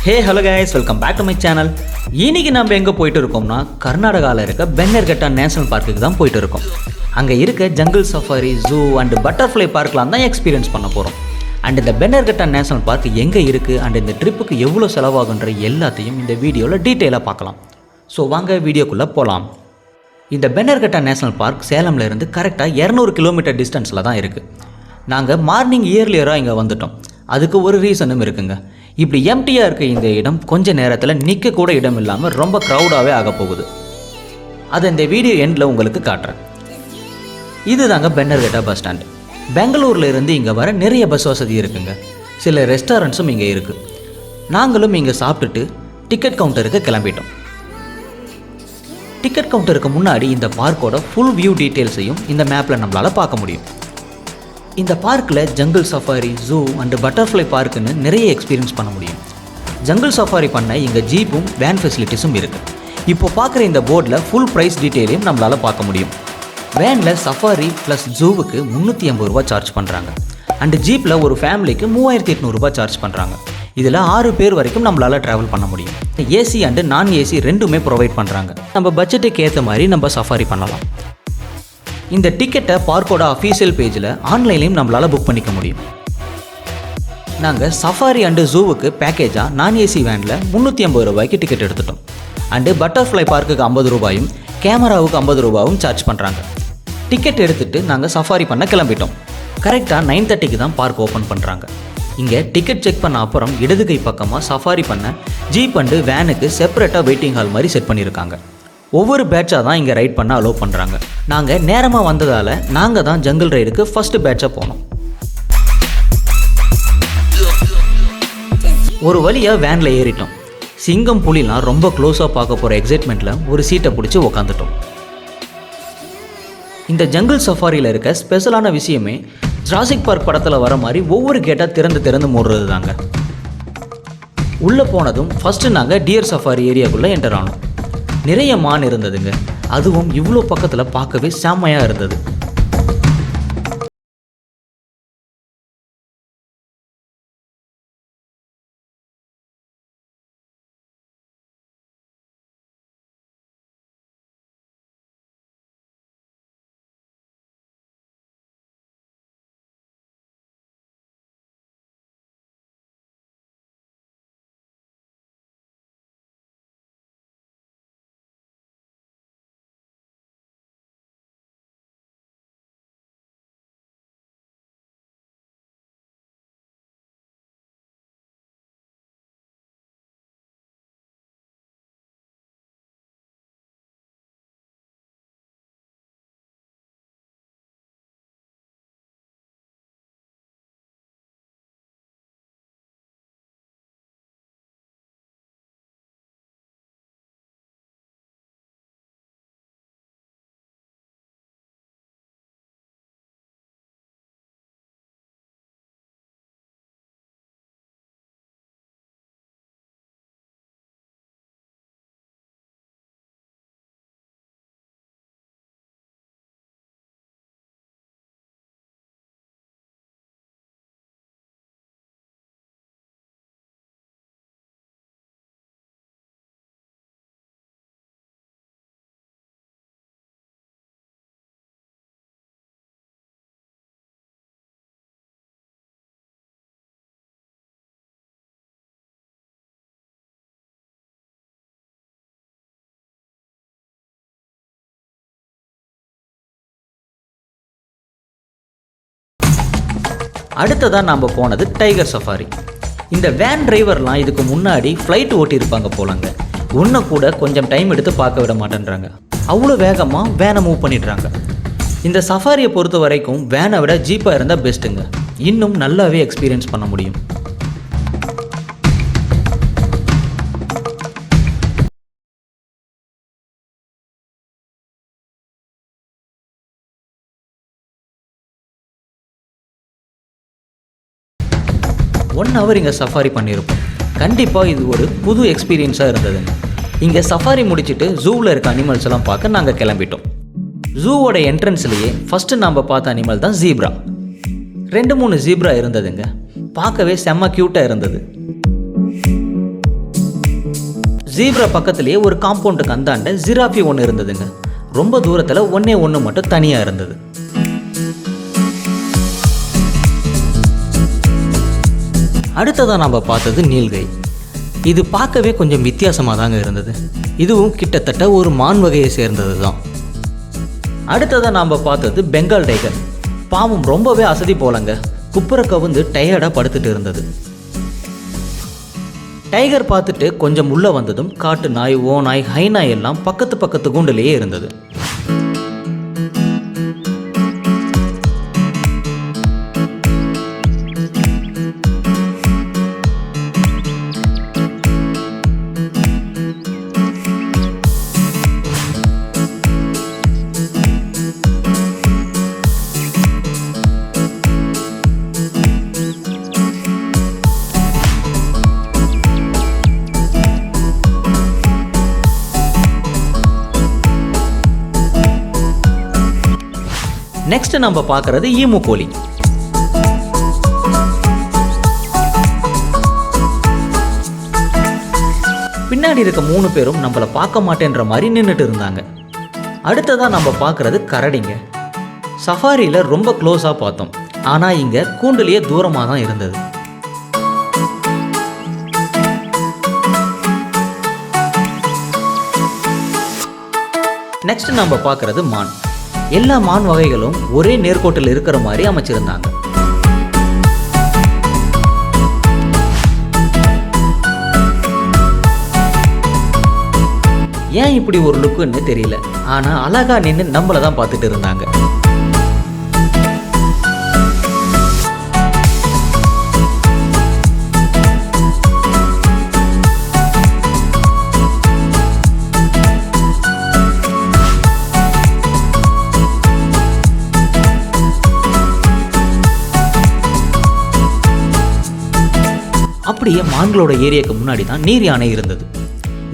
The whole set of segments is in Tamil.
Hello guys, welcome back to my channel. இன்னைக்கு நம்ம எங்கே போயிட்டு இருக்கோம்னா கர்நாடகாவில் இருக்க பென்னர்கட்டா நேஷனல் பார்க்குக்கு தான் போயிட்டு இருக்கோம். அங்கே இருக்க jungle safari, zoo and butterfly பார்க்லாம் தான் எக்ஸ்பீரியன்ஸ் பண்ண போகிறோம். அண்ட் இந்த பென்னர்கட்டா நேஷனல் பார்க் எங்கே இருக்குது அண்ட் இந்த ட்ரிப்புக்கு எவ்வளோ செலவாகுன்ற எல்லாத்தையும் இந்த வீடியோவில் டீட்டெயிலாக பார்க்கலாம். ஸோ வாங்க வீடியோக்குள்ளே போகலாம். இந்த பென்னர்கட்டா நேஷனல் பார்க் சேலமில் இருந்து கரெக்டாக 200 கிலோமீட்டர் டிஸ்டன்ஸில் தான் இருக்குது. நாங்கள் மார்னிங் இயர்லியராக இங்கே வந்துட்டோம். அதுக்கு ஒரு ரீசனும் இருக்குங்க. இப்படி எம்டியாக இருக்க இந்த இடம் கொஞ்ச நேரத்தில் நிற்க கூட இடம் இல்லாமல் ரொம்ப க்ரௌடாகவே ஆக போகுது. அதை இந்த வீடியோ எண்டில் உங்களுக்கு காட்டுறேன். இது தாங்க பென்னர்கட்டா பஸ் ஸ்டாண்டு. பெங்களூரில் இருந்து இங்கே வர நிறைய பஸ் வசதி இருக்குங்க. சில ரெஸ்டாரண்ட்ஸும் இங்கே இருக்குது. நாங்களும் இங்கே சாப்பிட்டுட்டு டிக்கெட் கவுண்டருக்கு கிளம்பிட்டோம். டிக்கெட் கவுண்டருக்கு முன்னாடி இந்த பார்க்கோட ஃபுல் வியூ டீட்டெயில்ஸையும் இந்த மேப்பில் நம்மளால் பார்க்க முடியும். இந்த பார்க்கில் jungle safari, zoo and butterfly பார்க்குன்னு நிறைய எக்ஸ்பீரியன்ஸ் பண்ண முடியும். ஜங்கிள் சஃபாரி பண்ண இங்கே ஜீப்பும் வேன் ஃபெசிலிட்டிஸும் இருக்குது. இப்போ பார்க்குற இந்த போர்டில் ஃபுல் ப்ரைஸ் டீட்டெயிலையும் நம்மளால் பார்க்க முடியும். வேனில் சஃபாரி ப்ளஸ் ஜூவுக்கு 350 ரூபா சார்ஜ் பண்ணுறாங்க. அண்டு ஜீப்பில் ஒரு ஃபேமிலிக்கு 3800 ரூபா சார்ஜ் பண்ணுறாங்க. இதில் 6 பேர் வரைக்கும் நம்மளால் ட்ராவல் பண்ண முடியும். ஏசி அண்டு நான் ஏசி ரெண்டுமே ப்ரொவைட் பண்ணுறாங்க. நம்ம பட்ஜெட்டுக்கு ஏற்ற மாதிரி நம்ம சஃபாரி பண்ணலாம். இந்த டிக்கெட்டை பார்க்கோட அஃபீஷியல் பேஜில் ஆன்லைன்லையும் நம்மளால் புக் பண்ணிக்க முடியும். நாங்கள் சஃபாரி அண்டு ஜூவுக்கு பேக்கேஜாக நான் ஏசி வேனில் 350 ரூபாய்க்கு டிக்கெட் எடுத்துட்டோம். அண்டு பட்டர்ஃப்ளை பார்க்குக்கு 50 ரூபாயும் கேமராவுக்கு 50 ரூபாயும் சார்ஜ் பண்ணுறாங்க. டிக்கெட் எடுத்துகிட்டு நாங்கள் சஃபாரி பண்ண கிளம்பிட்டோம். கரெக்டாக 9:30க்கு தான் பார்க் ஓப்பன் பண்ணுறாங்க. இங்கே டிக்கெட் செக் பண்ண அப்புறம் இடது கை பக்கமாக சஃபாரி பண்ண ஜீப் அண்டு வேனுக்கு செப்பரேட்டாக வெயிட்டிங் ஹால் மாதிரி செட் பண்ணியிருக்காங்க. ஒவ்வொரு பேட்சாக தான் இங்கே ரைட் பண்ண அலோவ் பண்ணுறாங்க. நாங்கள் நேரமாக வந்ததால் நாங்கள் தான் ஜங்கிள் ரைடுக்கு ஃபஸ்ட்டு பேட்சாக போனோம். ஒரு வழியாக வேனில் ஏறிட்டோம். சிங்கம் புலிலாம் ரொம்ப க்ளோஸாக பார்க்க போகிற எக்ஸைட்மெண்ட்டில் ஒரு சீட்டை பிடிச்சி உக்காந்துட்டோம். இந்த ஜங்கிள் சஃபாரியில் இருக்க ஸ்பெஷலான விஷயமே ஜுராசிக் பார்க் படத்தில் வர மாதிரி ஒவ்வொரு கேட்டாக திறந்து மூடுறது தாங்க. உள்ளே போனதும் ஃபஸ்ட்டு நாங்கள் டியர் சஃபாரி ஏரியாக்குள்ளே என்டர் ஆனோம். நிறைய மான் இருந்ததுங்க. அதுவும் இவ்வளோ பக்கத்தில் பார்க்கவே செம்மையாக இருந்தது. அடுத்ததாக நாம் போனது டைகர் சஃபாரி. இந்த வேன் டிரைவர்லாம் இதுக்கு முன்னாடி ஃப்ளைட் ஓட்டியிருப்பாங்க போலங்க. ஒன்று கூட கொஞ்சம் டைம் எடுத்து பார்க்க விட மாட்டேன்றாங்க. அவ்வளோ வேகமாக வேனை மூவ் பண்ணிடுறாங்க. இந்த சஃபாரியை பொறுத்த வரைக்கும் வேனை விட ஜீப்பாக இருந்தால் பெஸ்ட்டுங்க. இன்னும் நல்லாவே எக்ஸ்பீரியன்ஸ் பண்ண முடியும். ஒன் ஹவர் இங்கே சஃபாரி பண்ணியிருப்போம். கண்டிப்பாக இது ஒரு புது எக்ஸ்பீரியன்ஸாக இருந்ததுங்க. இங்கே சஃபாரி முடிச்சுட்டு ஜூவில் இருக்க அனிமல்ஸ் எல்லாம் பார்க்க நாங்கள் கிளம்பிட்டோம். ஜூவோட என்ட்ரன்ஸ்லேயே ஃபஸ்ட்டு நாம் பார்த்த அனிமல் தான் ஜீப்ரா. 2-3 ஜீப்ரா இருந்ததுங்க. பார்க்கவே செம்ம க்யூட்டாக இருந்தது. ஜீப்ரா பக்கத்துலேயே ஒரு காம்பவுண்டுக்கு அந்தாண்ட ஜிராஃபி ஒன்று இருந்ததுங்க. ரொம்ப தூரத்தில் ஒன்றே ஒன்று மட்டும் தனியாக இருந்தது. அடுத்ததாக நம்ம பார்த்தது நீல்கை. இது பார்க்கவே கொஞ்சம் வித்தியாசமாக தாங்க இருந்தது. இதுவும் கிட்டத்தட்ட ஒரு மான் வகையை சேர்ந்தது தான். அடுத்ததாக நாம் பார்த்தது பெங்கால் டைகர். பாவம் ரொம்பவே அசதி போலங்க, குப்புற கவுந்து டயர்டாக படுத்துட்டு இருந்தது. டைகர் பார்த்துட்டு கொஞ்சம் உள்ளே வந்ததும் காட்டு நாய், ஓநாய், ஹைநாய் எல்லாம் பக்கத்து கூண்டுலேயே இருந்தது. நெக்ஸ்ட் நம்ம பார்க்கறது ஈமு கோழி. பின்னாடி இருக்க 3 பேரும் நம்மளை பார்க்க மாட்டேன்ற மாதிரி நின்றுட்டு இருந்தாங்க. அடுத்ததாக நம்ம பார்க்கறது கரடிங்க. சஃபாரியில் ரொம்ப க்ளோஸாக பார்த்தோம், ஆனால் இங்கே கூண்டுலேயே தூரமாக தான் இருந்தது. நெக்ஸ்ட் நம்ம பார்க்கறது மான். எல்லா மான் வகைகளும் ஒரே நேர்கோட்டில் இருக்கிற மாதிரி அமைச்சிருந்தாங்க. ஏன் இப்படி ஒரு லுக்குன்னு தெரியல, ஆனா அழகா நின்று நம்மளை தான் பார்த்துட்டு இருந்தாங்க. அப்படியே மான்களோட ஏரியாவுக்கு முன்னாடி தான் நீர் யானை இருந்தது.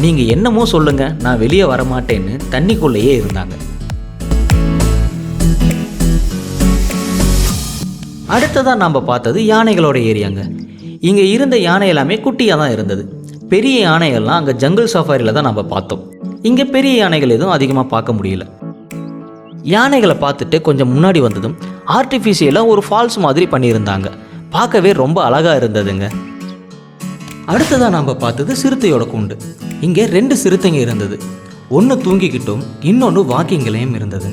நீங்கள் என்னமோ சொல்லுங்க, நான் வெளியே வரமாட்டேன்னு தண்ணிக்குள்ளேயே இருந்தாங்க. அடுத்ததாக நாம் பார்த்தது யானைகளோட ஏரியாங்க. இங்கே இருந்த யானை எல்லாமே குட்டியாக தான் இருந்தது. பெரிய யானைகள்லாம் அங்கே ஜங்கிள் சஃபாரியில் தான் நம்ம பார்த்தோம். இங்கே பெரிய யானைகள் எதுவும் அதிகமாக பார்க்க முடியல. யானைகளை பார்த்துட்டு கொஞ்சம் முன்னாடி வந்ததும் ஆர்டிஃபிஷியலாக ஒரு ஃபால்ஸ் மாதிரி பண்ணியிருந்தாங்க. பார்க்கவே ரொம்ப அழகாக இருந்ததுங்க. அடுத்ததாக நாம் பார்த்தது சிறுத்தையோட கூண்டு. இங்கே 2 சிறுத்தைங்க இருந்தது. ஒன்று தூங்கிக்கிட்டும் இன்னொன்று வாக்கிங்லையும் இருந்தது.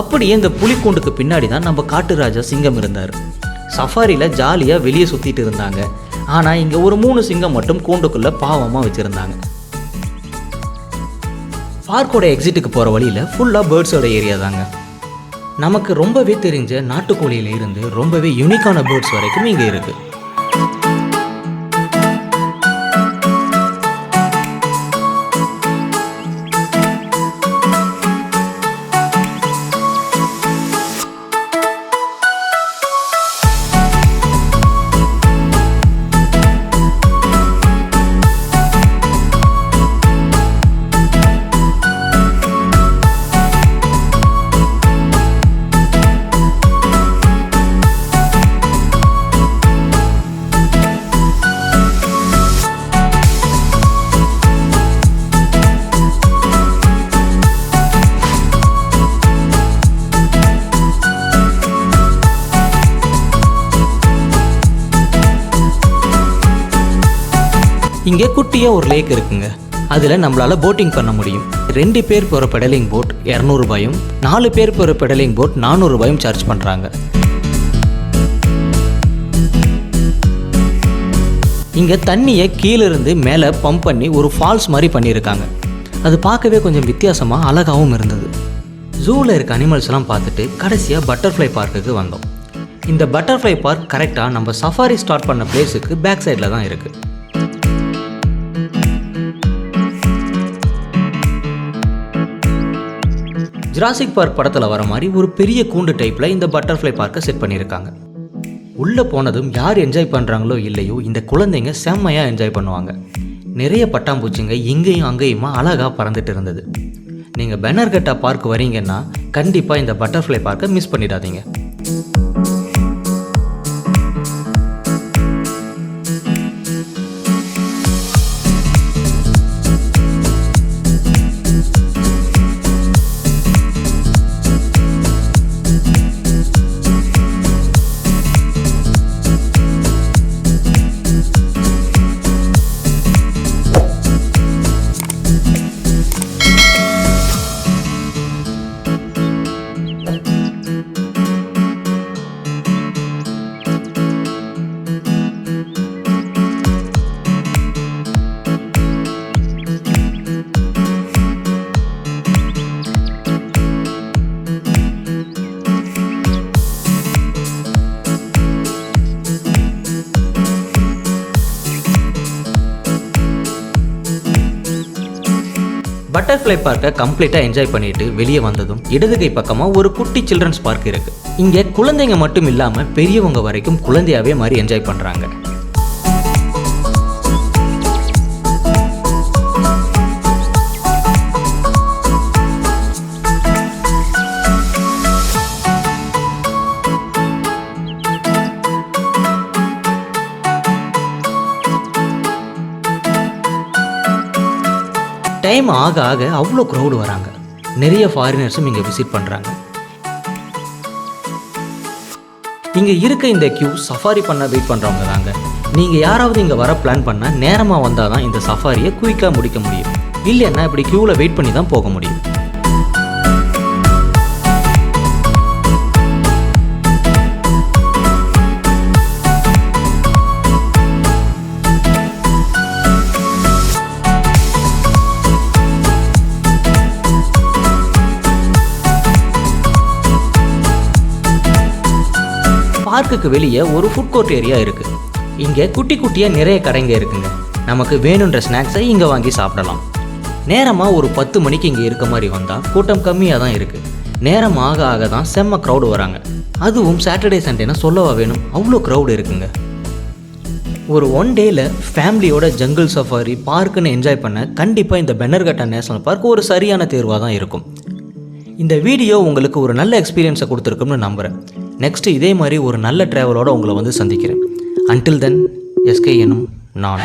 அப்படியே இந்த புலிக்கூண்டுக்கு பின்னாடி தான் நம்ம காட்டு ராஜா சிங்கம் இருந்தார். சஃபாரியில் ஜாலியாக வெளியே சுற்றிட்டு இருந்தாங்க. ஆனால் இங்கே ஒரு 3 சிங்கம் மட்டும் கூண்டுக்குள்ளே பாவமாக வச்சுருந்தாங்க. பார்க்கோட எக்ஸிட்டுக்கு போகிற வழியில் ஃபுல்லாக பேர்ட்ஸோட ஏரியா தாங்க. நமக்கு ரொம்பவே தெரிஞ்ச நாட்டுக்கோழியில் இருந்து ரொம்பவே யூனிக்கான பேர்ட்ஸ் வரைக்கும் இங்கே இருக்குது. இங்கே குட்டியாக ஒரு லேக் இருக்குங்க. அதில் நம்மளால் போட்டிங் பண்ண முடியும். 2 பேர் போகிற பெடலிங் போட் 200 ரூபாயும் 4 பேர் போகிற பெடலிங் போட் 400 ரூபாயும் சார்ஜ் பண்ணுறாங்க. இங்கே தண்ணியை கீழிருந்து மேலே பம்ப் பண்ணி ஒரு ஃபால்ஸ் மாதிரி பண்ணியிருக்காங்க. அது பார்க்கவே கொஞ்சம் வித்தியாசமாக அழகாகவும் இருந்தது. ஜூவில் இருக்க அனிமல்ஸ்லாம் பார்த்துட்டு கடைசியாக பட்டர்ஃப்ளை பார்க்குக்கு வந்தோம். இந்த பட்டர்ஃப்ளை பார்க் கரெக்டாக நம்ம சஃபாரி ஸ்டார்ட் பண்ண பிளேஸுக்கு பேக் சைடில் தான் இருக்குது. ஜுராசிக் பார்க் படத்தில் வர மாதிரி ஒரு பெரிய கூண்டு டைப்பில் இந்த பட்டர்ஃப்ளை பார்க்கை செட் பண்ணியிருக்காங்க. உள்ளே போனதும் யார் என்ஜாய் பண்ணுறாங்களோ இல்லையோ, இந்த குழந்தைங்க செம்மையாக என்ஜாய் பண்ணுவாங்க. நிறைய பட்டாம்பூச்சிங்க இங்கேயும் அங்கேயுமா அழகாக பறந்துட்டு இருந்தது. நீங்கள் பென்னர்கட்டா பார்க் வரீங்கன்னா கண்டிப்பாக இந்த பட்டர்ஃப்ளை பார்க்கை மிஸ் பண்ணிடாதீங்க. பட்டர்ஃப்ளை பார்க்கை கம்ப்ளீட்டாக என்ஜாய் பண்ணிட்டு வெளியே வந்ததும் இடது கை பக்கமாக ஒரு குட்டி சில்ட்ரன்ஸ் பார்க் இருக்கு. இங்கே குழந்தைங்க மட்டும் இல்லாமல் பெரியவங்க வரைக்கும் குழந்தையாவே மாதிரி என்ஜாய் பண்ணுறாங்க. டைம் ஆக ஆக அவ்வளோ க்ரௌடு வராங்க. நிறைய ஃபாரினர்ஸும் இங்கே விசிட் பண்ணுறாங்க. இங்கே இருக்க இந்த கியூ சஃபாரி பண்ண வெயிட் பண்ணுறவங்க தாங்க. நீங்கள் யாராவது இங்கே வர பிளான் பண்ணால் நேரமாக வந்தால் தான் இந்த சஃபாரியை குயிக்காக முடிக்க முடியும். இல்லைன்னா இப்படி க்யூவில் வெயிட் பண்ணி தான் போக முடியும். பார்க்குக்கு வெளியே ஒரு ஃபுட் கோர்ட் ஏரியா இருக்குது. இங்கே குட்டி குட்டியாக நிறைய கடைங்க இருக்குங்க. நமக்கு வேணுன்ற ஸ்நாக்ஸை இங்கே வாங்கி சாப்பிடலாம். நேரமாக ஒரு 10 மணிக்கு இங்கே இருக்க மாதிரி வந்தால் கூட்டம் கம்மியாக தான் இருக்குது. நேரம் ஆக ஆக தான் செம்ம க்ரௌடு வராங்க. அதுவும் சாட்டர்டே சண்டேனா சொல்லவா வேணும், அவ்வளோ க்ரௌடு இருக்குங்க. ஒரு 1 டேயில் ஃபேமிலியோட ஜங்கிள் சஃபாரி பார்க்குன்னு என்ஜாய் பண்ண கண்டிப்பாக இந்த பென்னர்கட்டா நேஷனல் பார்க் ஒரு சரியான தேர்வாக தான் இருக்கும். இந்த வீடியோ உங்களுக்கு ஒரு நல்ல எக்ஸ்பீரியன்ஸை கொடுத்துருக்கும்னு நம்புகிறேன். நெக்ஸ்ட்டு இதே மாதிரி ஒரு நல்ல ட்ராவலோடு உங்களை வந்து சந்திக்கிறேன். அன்டில் தென் எஸ்கே எனும் நான்.